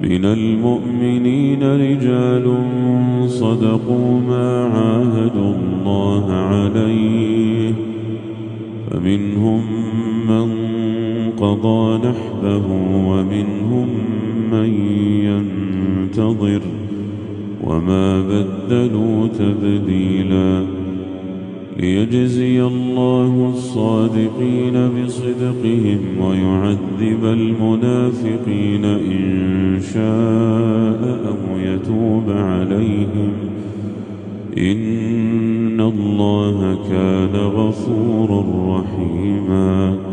من المؤمنين رجال صدقوا ما عاهدوا الله عليه فمنهم من قضى نحبه ومنهم من ينتظر وما بدلوا تبديلا ليجزي الله الصادقين بصدقهم ويعذب المنافقين إن شاء أو يتوب عليهم إن الله كان غفورا رحيما